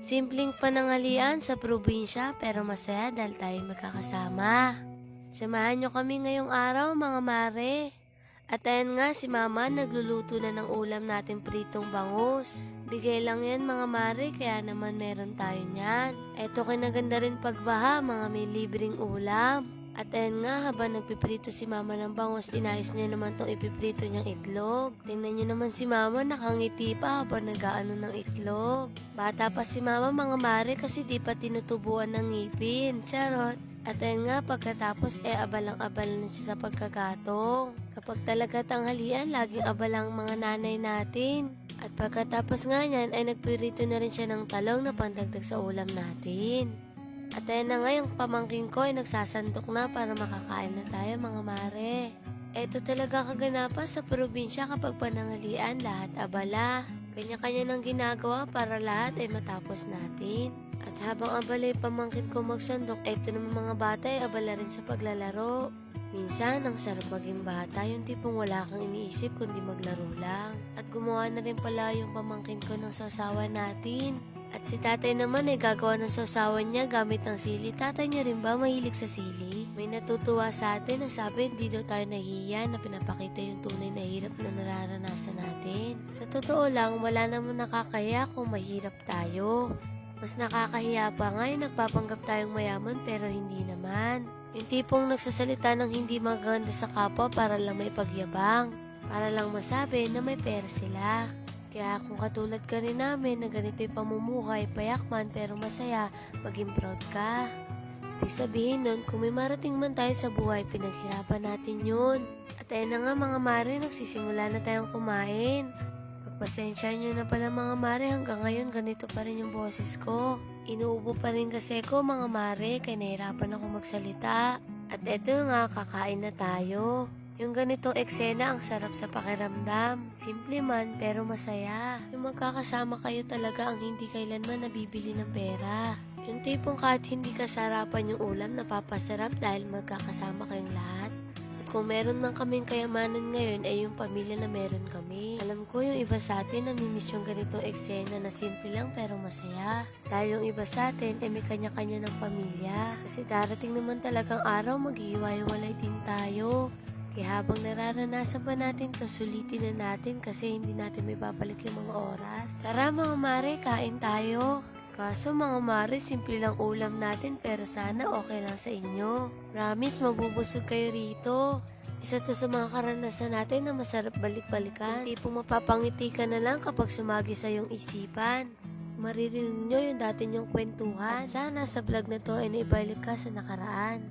Simpleng pananghalian sa probinsya pero masaya dahil tayo magkakasama. Samahan nyo kami ngayong araw mga mare. At ayan nga si mama nagluluto na ng ulam natin pritong bangus. Bigay lang yan mga mare kaya naman meron tayo niyan. Eto kinaganda rin pagbaha mga may libreng ulam. At ayan nga habang nagpiprito si mama ng bangus, inayos niya naman tong ipiprito niyang itlog. Tingnan niyo naman si mama nakangiti pa habang nag-aano ng itlog. Bata pa si mama mga mare kasi di pa tinutubuan ng ngipin. Charot. At ayan nga pagkatapos abalang-abal na siya sa pagkagatong. Kapag talaga tanghalian, laging abalang mga nanay natin. At pagkatapos nga niyan ay nagpirito na rin siya ng talong na pandagdag sa ulam natin. At ayan na nga yung pamangking ko ay nagsasandok na para makakain na tayo mga mare. Eto talaga kaganapan sa probinsya kapag pananghalian lahat abala. Kanya-kanya nang ginagawa para lahat ay matapos natin. At habang abala yung pamangkin ko magsandok, eto naman mga bata ay abala rin sa paglalaro. Minsan, ang sarap maging bata, yung tipong wala kang iniisip kundi maglaro lang. At gumawa na rin pala yung pamangkin ko ng sausawan natin. At si tatay naman ay gagawa ng sausawan niya gamit ng sili. Tatay niya rin ba mahilig sa sili? May natutuwa sa atin na sabi hindi daw tayo nahihiya na pinapakita yung tunay na hirap na nararanasan natin. Sa totoo lang, wala namang nakakahiya kung mahirap tayo. Mas nakakahiya pa nga yung nagpapanggap tayong mayaman pero hindi naman. Yung tipong nagsasalita ng hindi maganda sa kapwa para lang may pagyabang. Para lang masabi na may pera sila. Kaya kung katulad ka rin namin na ganito yung pamumuhay, payakman pero masaya, maging proud ka. Ibig sabihin nun, kung may marating man tayo sa buhay, pinaghirapan natin yun. At ayun na nga mga mare, nagsisimula na tayong kumain. Pagpasensya nyo na pala mga mare, hanggang ngayon ganito pa rin yung boses ko. Inuubo pa rin kasi ko mga mare, kaya nahirapan ako magsalita. At eto nga, kakain na tayo. Yung ganitong eksena ang sarap sa pakiramdam. Simple man pero masaya. Yung magkakasama kayo talaga ang hindi kailanman nabibili ng pera. Yung tipong kahit hindi kasarapan yung ulam, napapasarap dahil magkakasama kayong lahat. At kung meron man kaming kayamanan ngayon ay yung pamilya na meron kami. Alam ko yung iba sa atin namimiss yung ganitong eksena na simple lang pero masaya. Dahil yung iba sa atin ay may kanya-kanya ng pamilya. Kasi darating naman talagang araw maghihiwa-hiwalay din tayo. Kaya habang nararanasan pa natin to, sulitin na natin kasi hindi natin may babalik yung mga oras. Tara mga mare, kain tayo. Kaso mga mare, simple lang ulam natin pero sana okay lang sa inyo. Promise, mabubusog kayo rito. Isa to sa mga karanasan natin na masarap balik-balikan. Hindi po mapapangiti ka na lang kapag sumagi sa iyong isipan. Maririnig nyo yung dati nyong kwentuhan. At sana sa vlog na to ay naibalik ka sa nakaraan.